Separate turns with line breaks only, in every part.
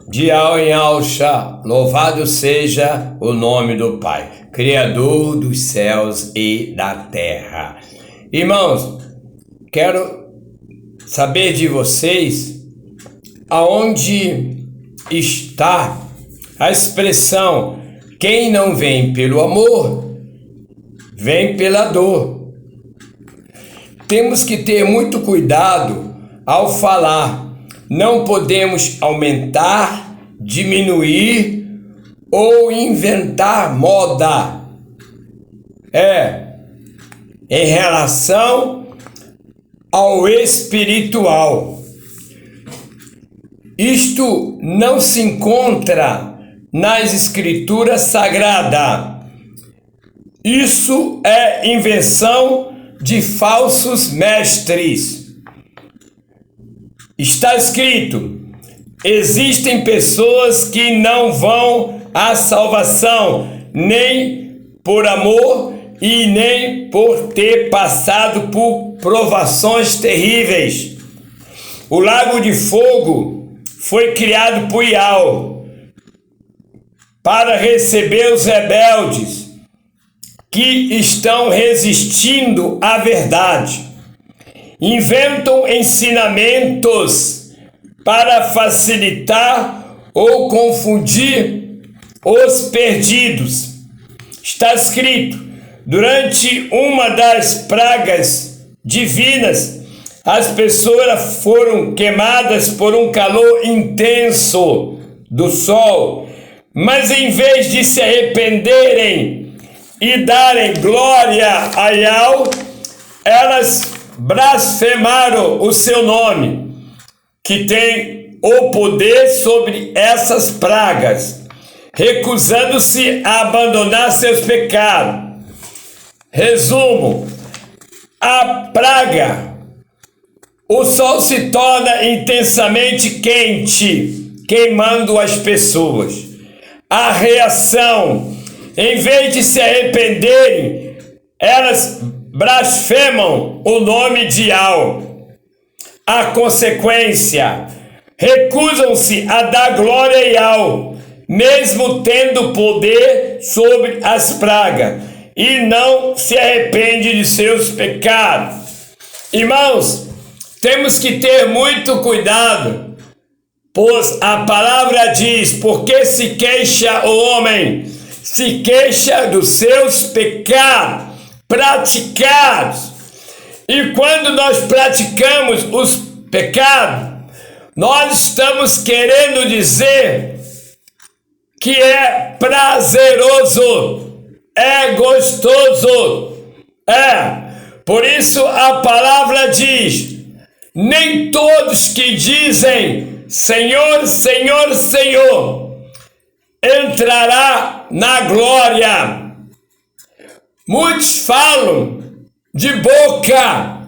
De Al em Alcha, louvado seja o nome do Pai, Criador dos céus e da terra. Irmãos, quero saber de vocês aonde está a expressão: quem não vem pelo amor, vem pela dor. Temos que ter muito cuidado ao falar. Não podemos aumentar, diminuir ou inventar moda. Em relação ao espiritual. Isto não se encontra nas escrituras sagradas. Isso é invenção de falsos mestres. Está escrito: existem pessoas que não vão à salvação, nem por amor e nem por ter passado por provações terríveis. O lago de fogo foi criado por Ial para receber os rebeldes que estão resistindo à verdade. Inventam ensinamentos para facilitar ou confundir os perdidos. Está escrito: durante uma das pragas divinas, as pessoas foram queimadas por um calor intenso do sol, mas em vez de se arrependerem e darem glória a Yahweh, elas blasfemaram o seu nome, que tem o poder sobre essas pragas, recusando-se a abandonar seus pecados. Resumo: a praga, o sol se torna intensamente quente, queimando as pessoas. A reação: em vez de se arrependerem, elas blasfemam o nome de Yahweh. A consequência: recusam-se a dar glória a Yahweh, mesmo tendo poder sobre as pragas, e não se arrepende de seus pecados. Irmãos, temos que ter muito cuidado, pois a palavra diz: porque se queixa o homem, se queixa dos seus pecados praticados. E quando nós praticamos os pecados, nós estamos querendo dizer que é prazeroso, é gostoso. Por isso a palavra diz: nem todos que dizem Senhor, Senhor, Senhor entrará na glória. Muitos falam de boca,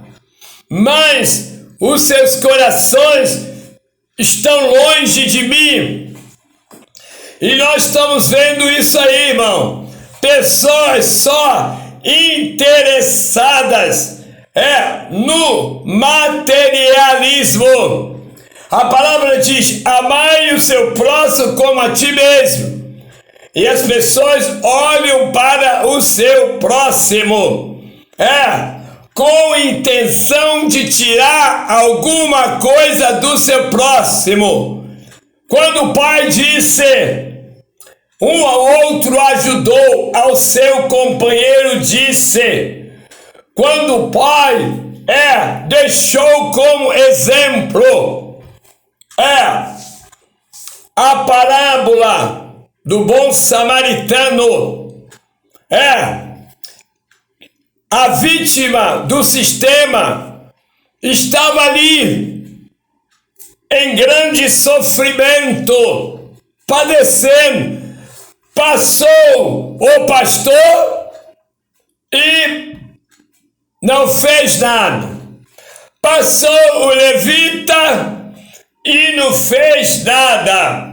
mas os seus corações estão longe de mim. E nós estamos vendo isso aí, irmão. Pessoas só interessadas no materialismo. A palavra diz: amai o seu próximo como a ti mesmo. E as pessoas olham para o seu próximo, com intenção de tirar alguma coisa do seu próximo. Quando o pai disse: um ao outro ajudou, ao seu companheiro disse. Quando o pai deixou como exemplo, a parábola do bom samaritano, a vítima do sistema estava ali em grande sofrimento, padecendo. Passou o pastor e não fez nada. Passou o levita e não fez nada.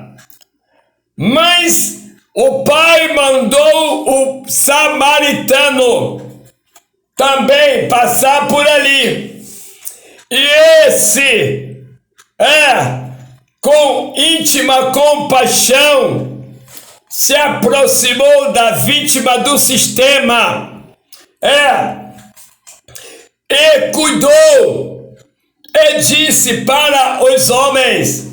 Mas o pai mandou o samaritano também passar por ali. E esse com íntima compaixão, se aproximou da vítima do sistema, e cuidou, e disse para os homens: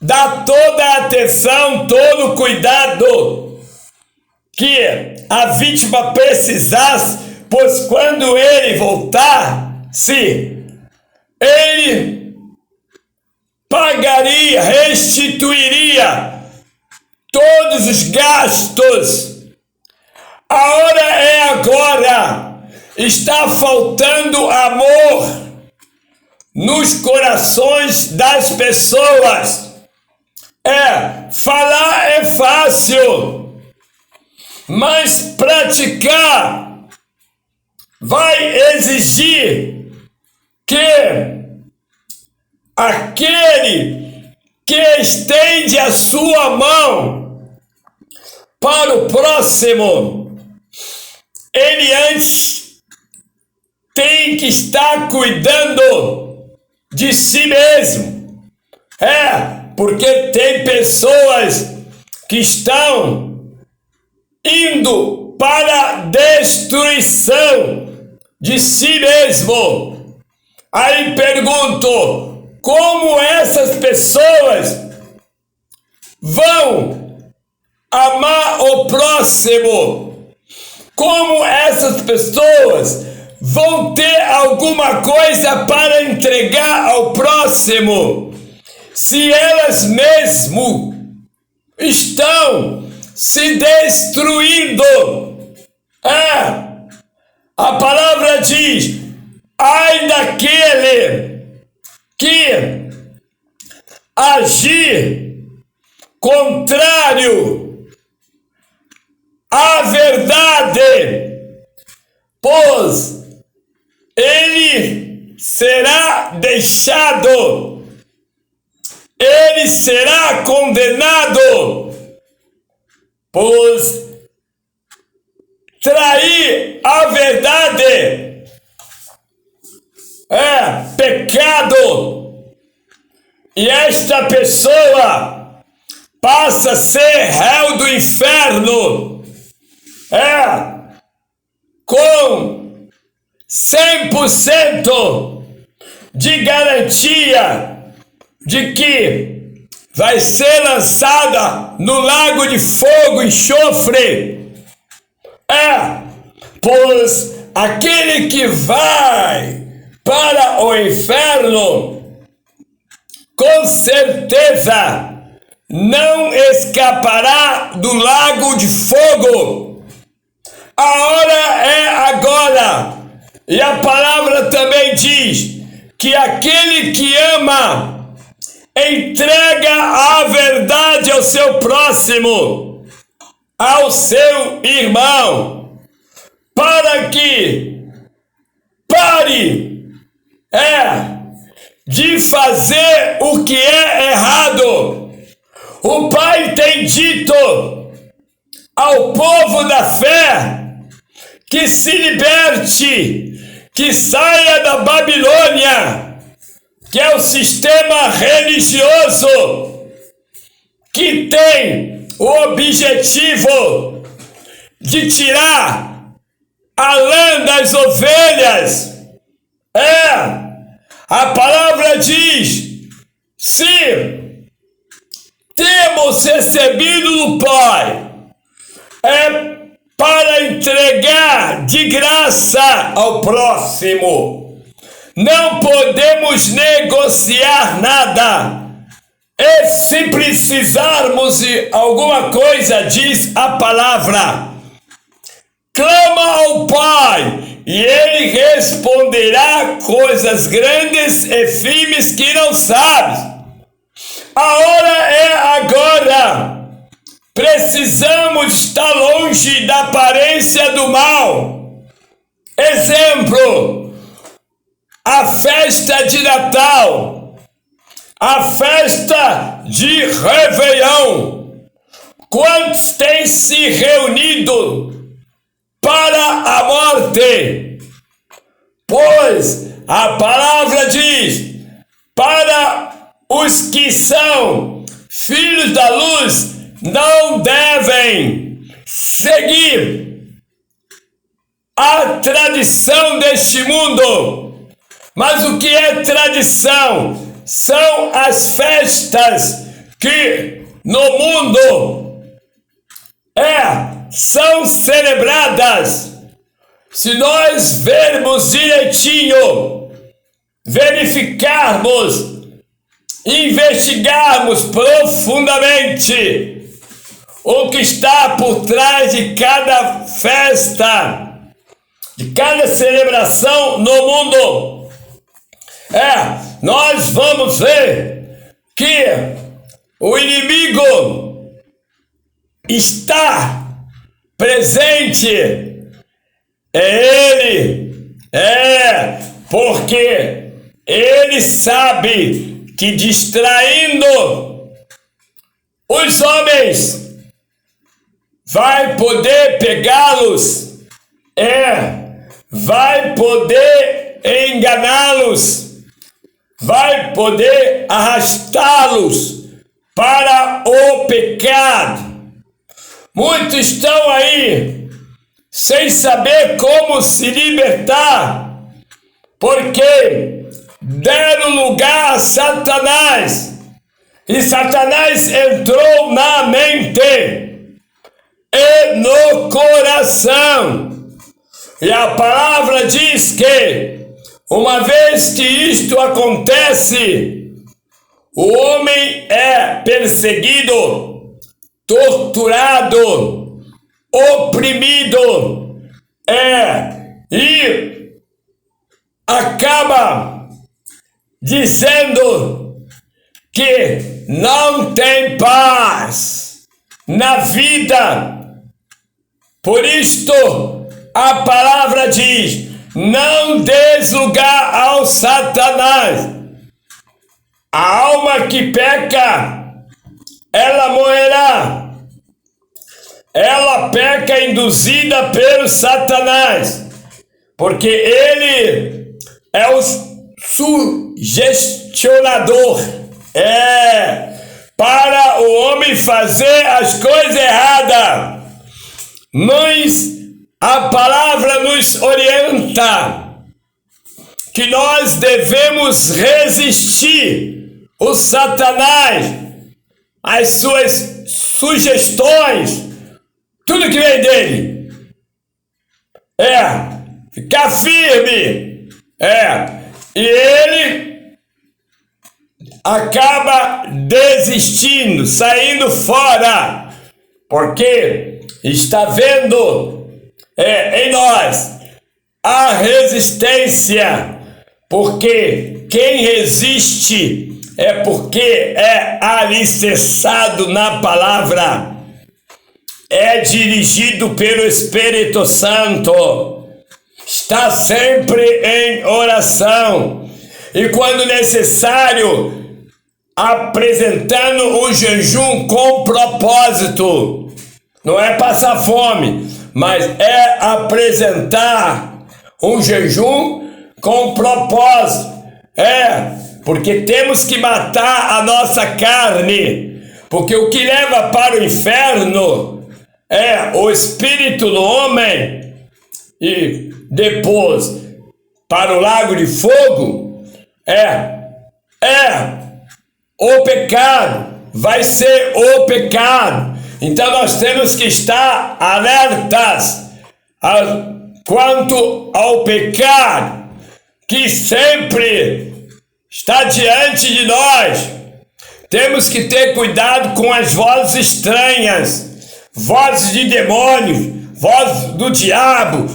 dá toda a atenção, todo o cuidado que a vítima precisasse, pois quando ele voltasse, ele pagaria, restituiria todos os gastos. A hora é agora. Está faltando amor nos corações das pessoas. Falar é fácil, mas praticar vai exigir que aquele que estende a sua mão para o próximo, ele antes tem que estar cuidando de si mesmo. Porque tem pessoas que estão indo para a destruição de si mesmo. Aí pergunto, como essas pessoas vão amar o próximo? Como essas pessoas vão ter alguma coisa para entregar ao próximo, se elas mesmo estão se destruindo? A palavra diz: ai daquele que agir contrário à verdade, pois ele será deixado, ele será condenado, pois trair a verdade é pecado, e esta pessoa passa a ser réu do inferno, com 100% de garantia de que vai ser lançada no lago de fogo e enxofre. Pois aquele que vai para o inferno, com certeza não escapará do lago de fogo. A hora é agora. E a palavra também diz que aquele que ama entrega a verdade ao seu próximo, ao seu irmão, para que pare de fazer o que é errado. O Pai tem dito ao povo da fé que se liberte, que saia da Babilônia, que é o sistema religioso que tem o objetivo de tirar a lã das ovelhas. A palavra diz: se temos recebido do Pai, para entregar de graça ao próximo. Não podemos negociar nada. E se precisarmos de alguma coisa, diz a palavra, clama ao Pai e Ele responderá coisas grandes e firmes que não sabes. A hora é agora. Precisamos estar longe da aparência do mal. Exemplo, a festa de Natal, a festa de Réveillon. Quantos têm se reunido para a morte? Pois a palavra diz: para os que são filhos da luz não devem seguir a tradição deste mundo. Mas o que é tradição? São as festas que no mundo são celebradas. Se nós vermos direitinho, verificarmos, investigarmos profundamente o que está por trás de cada festa, de cada celebração no mundo, nós vamos ver que o inimigo está presente. Porque ele sabe que distraindo os homens vai poder pegá-los, vai poder enganá-los, vai poder arrastá-los para o pecado. Muitos estão aí sem saber como se libertar, porque deram lugar a Satanás, e Satanás entrou na mente e no coração. E a palavra diz que, uma vez que isto acontece, o homem é perseguido, torturado, oprimido, e acaba dizendo que não tem paz na vida. Por isto a palavra diz: não des lugar ao Satanás. A alma que peca, ela morrerá. Ela peca induzida pelo Satanás, porque ele é o sugestionador, para o homem fazer as coisas erradas. Mas a palavra nos orienta que nós devemos resistir o Satanás, as suas sugestões, tudo que vem dele, ficar firme, e ele acaba desistindo, saindo fora, porque está vendo em nós a resistência, porque quem resiste é porque é alicerçado na palavra, é dirigido pelo Espírito Santo, está sempre em oração, e quando necessário, apresentando o jejum com propósito. Não é passar fome, mas é apresentar um jejum com propósito. Porque temos que matar a nossa carne, porque o que leva para o inferno é o espírito do homem, e depois para o lago de fogo o pecado, vai ser o pecado. Então nós temos que estar alertas quanto ao pecado que sempre está diante de nós. Temos que ter cuidado com as vozes estranhas, vozes de demônios, vozes do diabo,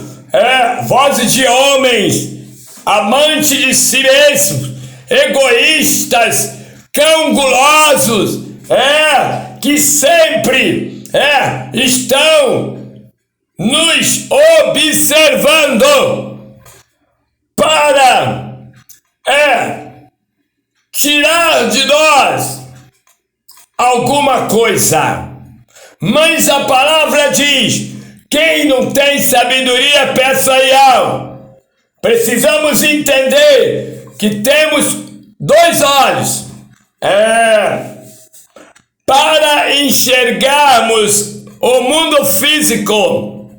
vozes de homens, amantes de si mesmos, egoístas, cão gulosos, que sempre estão nos observando para tirar de nós alguma coisa. Mas a palavra diz: quem não tem sabedoria, peça a Yahweh. Precisamos entender que temos dois olhos, para enxergarmos o mundo físico,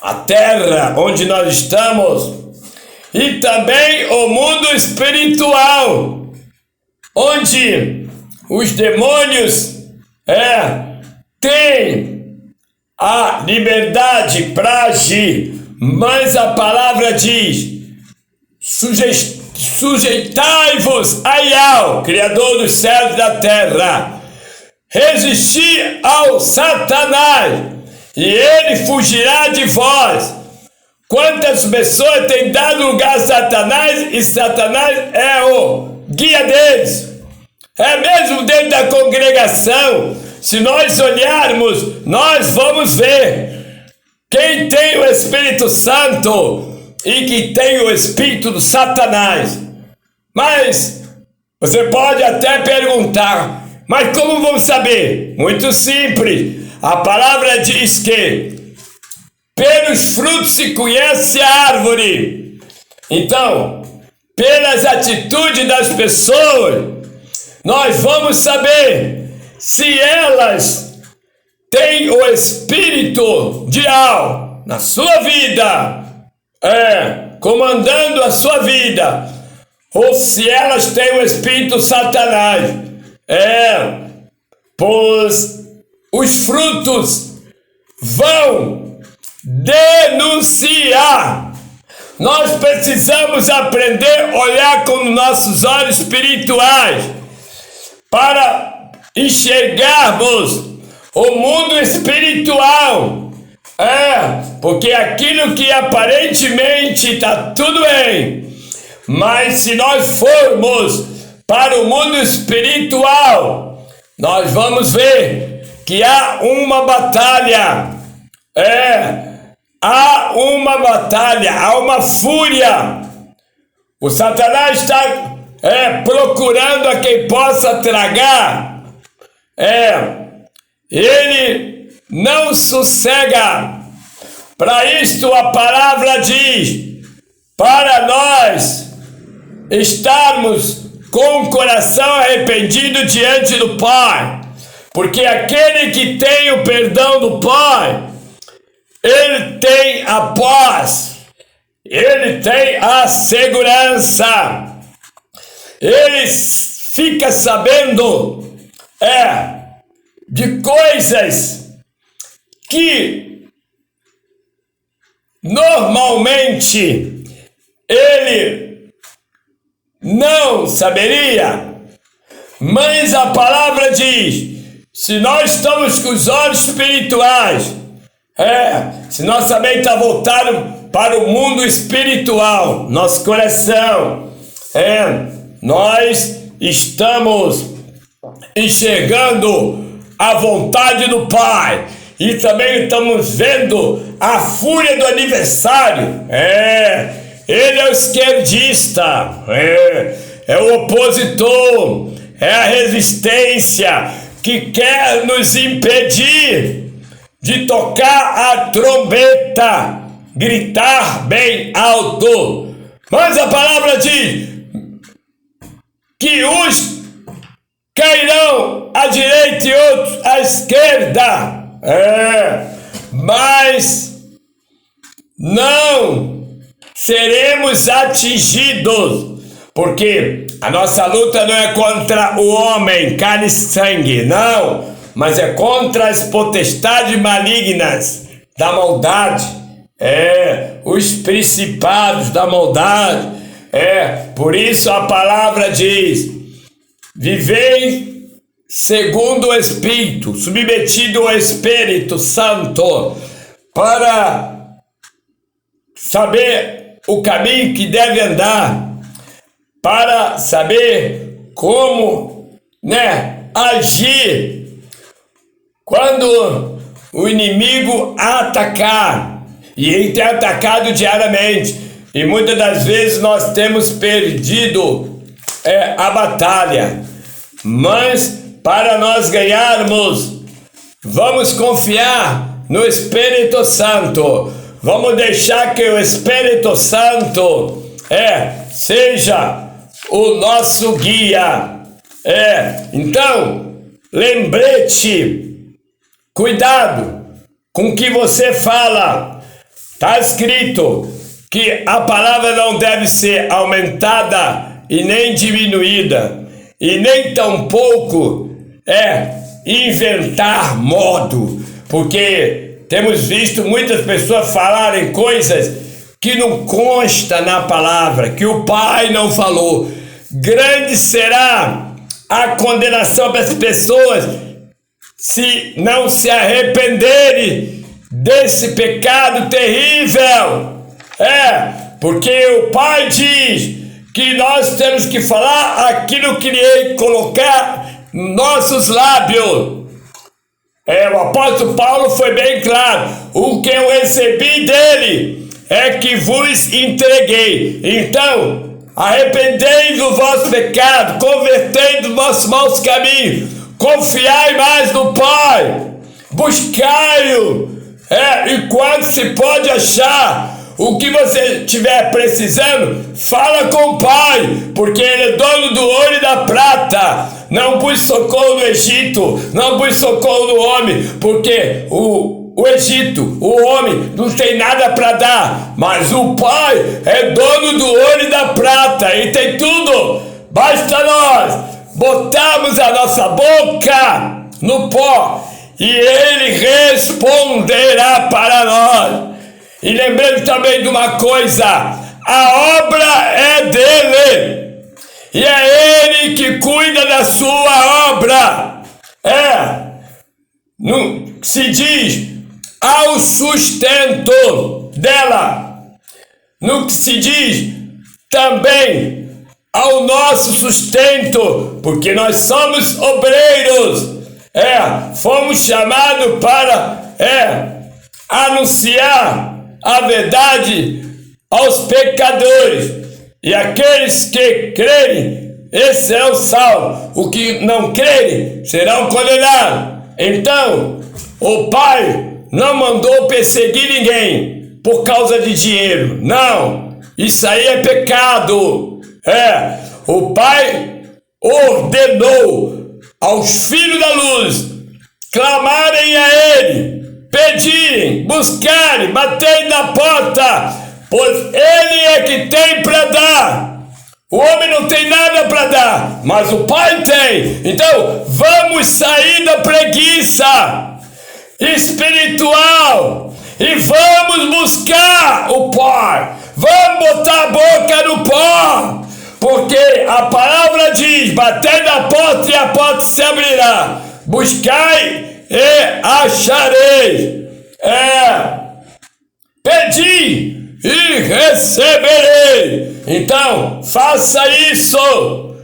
a terra onde nós estamos, e também o mundo espiritual, onde os demônios têm a liberdade para agir, mas a palavra diz: sujeitai-vos a Yahweh, Criador dos céus e da terra, resistir ao Satanás, e ele fugirá de vós. Quantas pessoas têm dado lugar a Satanás, e Satanás é o guia deles? É mesmo dentro da congregação. Se nós olharmos, nós vamos ver quem tem o Espírito Santo e que tem o espírito do Satanás. Mas você pode até perguntar: mas como vamos saber? Muito simples. A palavra diz que pelos frutos se conhece a árvore. Então, pelas atitudes das pessoas, nós vamos saber se elas têm o espírito de Yahweh na sua vida, comandando a sua vida, ou se elas têm o espírito Satanás. Pois os frutos vão denunciar. Nós precisamos aprender a olhar com nossos olhos espirituais para enxergarmos o mundo espiritual. Porque aquilo que aparentemente está tudo bem, mas se nós formos para o mundo espiritual, nós vamos ver que há uma batalha. Há uma batalha, há uma fúria. O Satanás está procurando a quem possa tragar. Ele não sossega. Para isto a palavra diz: para nós estarmos com o coração arrependido diante do Pai, porque aquele que tem o perdão do Pai, ele tem a paz, ele tem a segurança, ele fica sabendo de coisas que normalmente ele não saberia. Mas a palavra diz: se nós estamos com os olhos espirituais, se nós também estamos voltados para o mundo espiritual, nosso coração, nós estamos enxergando a vontade do Pai, e também estamos vendo a fúria do adversário. Ele é o esquerdista, é o opositor, é a resistência que quer nos impedir de tocar a trombeta, gritar bem alto. Mas a palavra diz que uns cairão à direita e outros à esquerda, mas não seremos atingidos, porque a nossa luta não é contra o homem, carne e sangue, não, mas é contra as potestades malignas da maldade, os principados da maldade. Por isso a palavra diz: vivei segundo o Espírito, submetido ao Espírito Santo, para saber o caminho que deve andar, para saber como agir quando o inimigo atacar. E ele tem atacado diariamente, e muitas das vezes nós temos perdido a batalha. Mas para nós ganharmos, vamos confiar no Espírito Santo. Vamos deixar que o Espírito Santo seja o nosso guia. Então, lembrete, cuidado com o que você fala. Está escrito que a palavra não deve ser aumentada e nem diminuída, e nem tampouco inventar modo, porque temos visto muitas pessoas falarem coisas que não consta na palavra, que o Pai não falou. Grande será a condenação para as pessoas se não se arrependerem desse pecado terrível. Porque o Pai diz que nós temos que falar aquilo que Ele colocar nos nossos lábios. O apóstolo Paulo foi bem claro: o que eu recebi dele é que vos entreguei. Então, arrependei do vosso pecado, convertei dos vossos maus caminhos, confiai mais no Pai, buscai-o, e quando se pode achar o que você estiver precisando, fala com o Pai, porque Ele é dono do ouro e da prata. Não busque socorro no Egito, não busque socorro no homem, porque o Egito, o homem, não tem nada para dar, mas o Pai é dono do ouro e da prata, e tem tudo. Basta nós botarmos a nossa boca no pó, e Ele responderá para nós. E lembrando também de uma coisa: a obra é dele, e é Ele que cuida da sua obra. Se diz ao sustento dela, no que se diz também ao nosso sustento, porque nós somos obreiros, fomos chamados para anunciar a verdade aos pecadores, e aqueles que crerem, esses serão salvos, os que não crerem serão condenados. Então, o Pai não mandou perseguir ninguém por causa de dinheiro, não, isso aí é pecado. O Pai ordenou aos filhos da luz clamarem a Ele, pedirem, buscarem, baterem na porta, pois Ele é que tem para dar. O homem não tem nada para dar, mas o Pai tem. Então vamos sair da preguiça espiritual e vamos buscar o Pai. Vamos botar a boca no pó, porque a palavra diz: batei na porta e a porta se abrirá, buscai e achareis, pedi e receberei. Então faça isso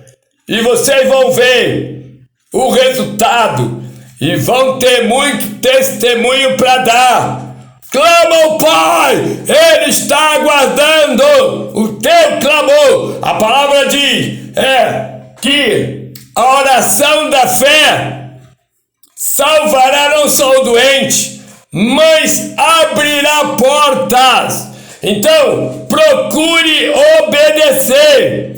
e vocês vão ver o resultado e vão ter muito testemunho para dar. Clama ao Pai, Ele está aguardando o teu clamor. A palavra diz que a oração da fé salvará não só o doente, mas abrirá portas. Então, procure obedecer.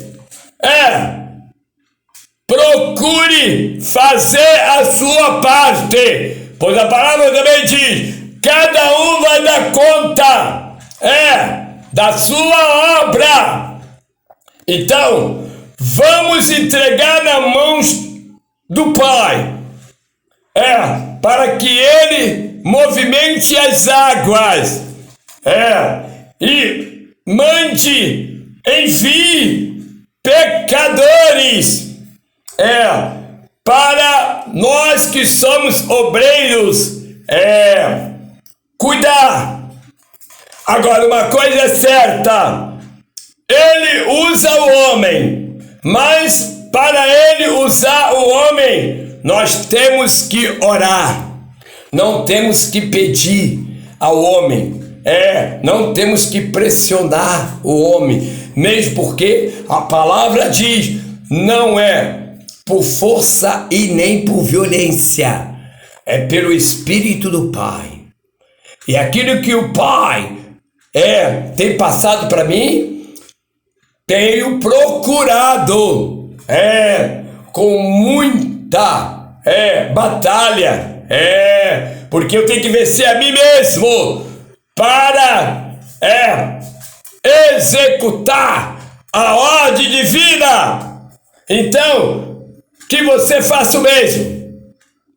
Procure fazer a sua parte, pois a palavra também diz: cada um vai dar conta da sua obra. Então, vamos entregar nas mãos do Pai, para que Ele movimente as águas, e envie pecadores, para nós que somos obreiros, cuidar. Agora, uma coisa é certa: Ele usa o homem, mas para Ele usar o homem, nós temos que orar, não temos que pedir ao homem, não temos que pressionar o homem, mesmo porque a palavra diz: não é por força e nem por violência, é pelo Espírito do Pai. E aquilo que o Pai tem passado para mim, tenho procurado, com muita batalha, porque eu tenho que vencer a mim mesmo para executar a ordem divina. Então, que você faça o mesmo.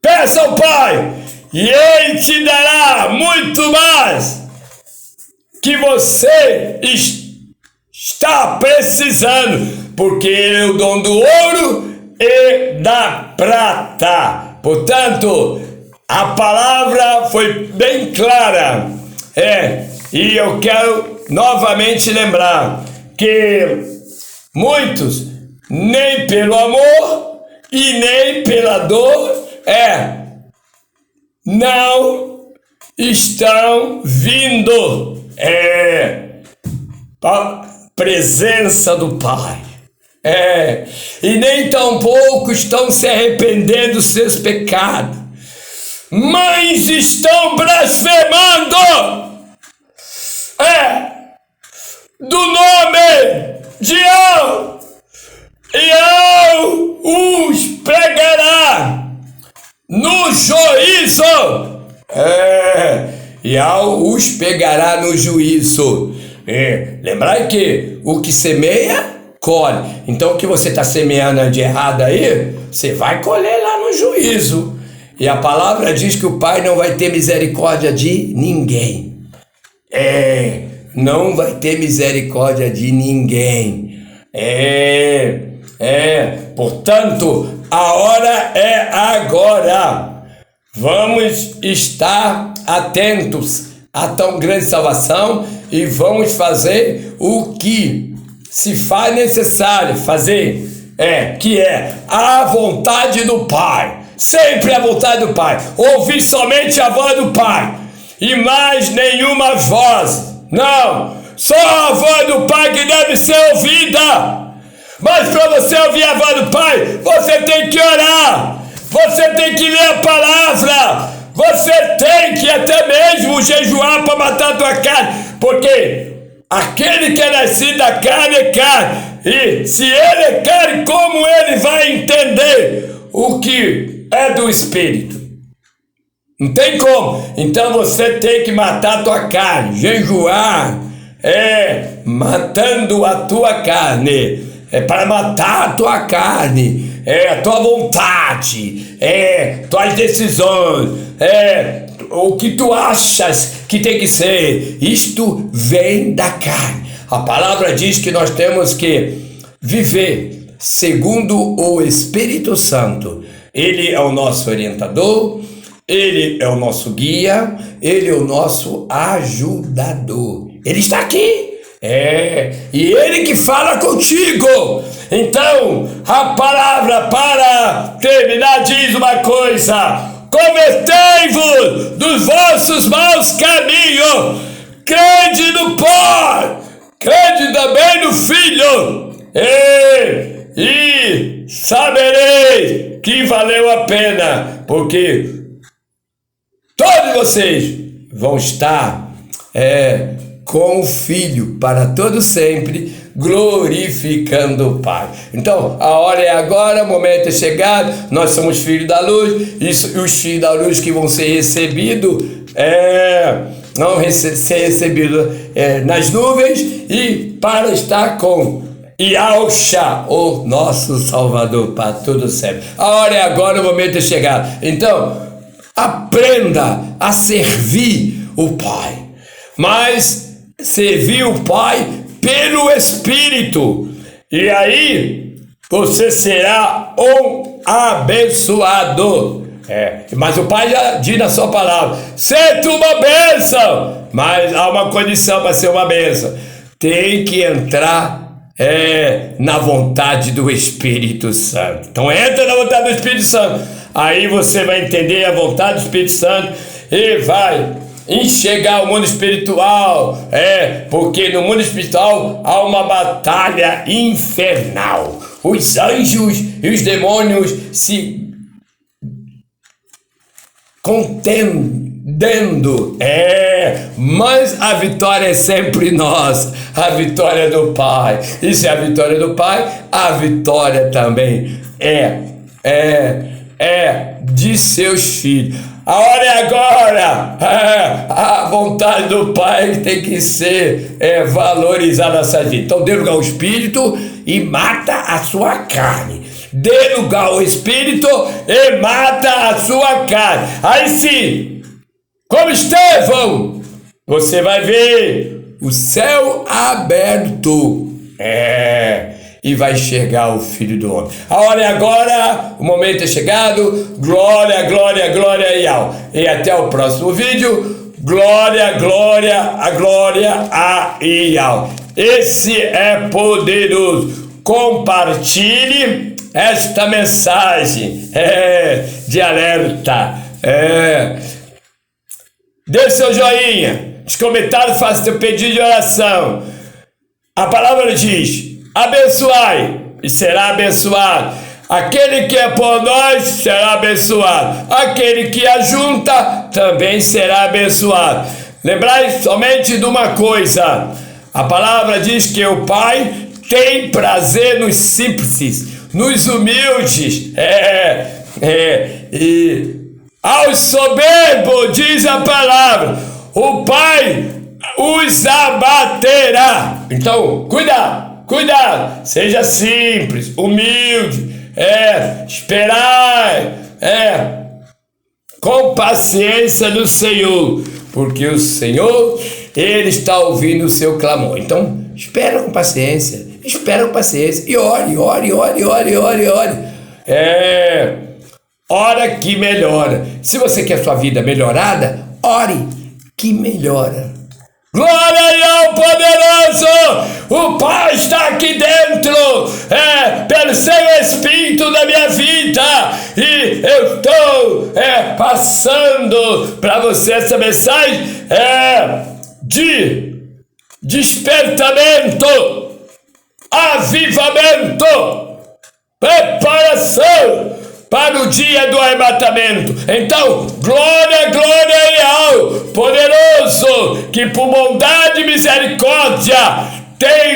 Peça ao Pai e Ele te dará muito mais que você está precisando, porque Ele é o dono do ouro e da prata. Portanto, a palavra foi bem clara. E eu quero novamente lembrar que muitos, nem pelo amor e nem pela dor, não estão vindo a presença do Pai. E nem tampouco estão se arrependendo dos seus pecados, mas estão blasfemando do nome de Deus, e os pregará no juízo. E os pegará no juízo. Lembrar que o que semeia, colhe. Então o que você está semeando de errado aí, você vai colher lá no juízo. E a palavra diz que o Pai não vai ter misericórdia de ninguém. Não vai ter misericórdia de ninguém. Portanto, a hora é agora. Vamos estar atentos a tão grande salvação e vamos fazer o que se faz necessário fazer, que é a vontade do Pai. Sempre a vontade do Pai. Ouvir somente a voz do Pai e mais nenhuma voz. Não, só a voz do Pai que deve ser ouvida. Mas para você ouvir a voz do Pai, você tem que orar, você tem que ler a palavra, você tem que até mesmo jejuar para matar a tua carne, porque aquele que é nascido da carne é carne, e se ele é carne, como ele vai entender o que é do Espírito? Não tem como. Então você tem que matar a tua carne, jejuar, matando a tua carne. Para matar a tua carne, a tua vontade, tuas decisões, o que tu achas que tem que ser. Isto vem da carne. A palavra diz que nós temos que viver segundo o Espírito Santo. Ele é o nosso orientador, Ele é o nosso guia, Ele é o nosso ajudador. Ele está aqui. E Ele que fala contigo. Então, a palavra, para terminar, diz uma coisa: convertei-vos dos vossos maus caminhos, crede no Pai, crede também no Filho, e sabereis que valeu a pena, porque todos vocês vão estar com o Filho para todo sempre, glorificando o Pai. Então, a hora é agora, o momento é chegado, nós somos filhos da luz, e os filhos da luz que vão ser recebidos, ser recebidos nas nuvens, e para estar com Yahshua, o nosso Salvador, para todo sempre. A hora é agora, o momento é chegado. Então, aprenda a servir o Pai, mas servir o Pai pelo Espírito, e aí você será um abençoado. Mas o Pai já diz na sua palavra: ser uma bênção, mas há uma condição para ser uma bênção: tem que entrar na vontade do Espírito Santo. Então entra na vontade do Espírito Santo, aí você vai entender a vontade do Espírito Santo e vai enxergar o mundo espiritual, porque no mundo espiritual há uma batalha infernal. Os anjos e os demônios se contendendo. Mas a vitória é sempre nossa, a vitória é do Pai. E se é a vitória do Pai, a vitória também é de seus filhos. A hora é agora. A vontade do Pai tem que ser valorizada nessa vida. Então dê lugar ao Espírito e mata a sua carne. Dê lugar ao Espírito e mata a sua carne. Aí sim, como Estevão, você vai ver o céu aberto. E vai enxergar o Filho do Homem. A hora é agora, o momento é chegado. Glória, glória, glória e ao. E até o próximo vídeo. Glória, glória, a glória a e ao. Esse é poderoso. Compartilhe esta mensagem de alerta. Dê seu joinha. Nos comentários, faça seu pedido de oração. A palavra diz: abençoai e será abençoado. Aquele que é por nós será abençoado. Aquele que ajunta também será abençoado. Lembrai somente de uma coisa: a palavra diz que o Pai tem prazer nos simples, nos humildes. E aos soberbos, diz a palavra, o Pai os abaterá. Então, cuidado, seja simples, humilde, esperar, com paciência no Senhor, porque o Senhor, Ele está ouvindo o seu clamor. Então, espera com paciência, e ore. Ora que melhora. Se você quer sua vida melhorada, ore que melhora. Glória ao poderoso! O Pai está aqui dentro, pelo seu Espírito da minha vida, e eu estou passando para você essa mensagem de despertamento, avivamento, preparação para o dia do arrebatamento. Então, glória, glória e ao poderoso, que por bondade e misericórdia tem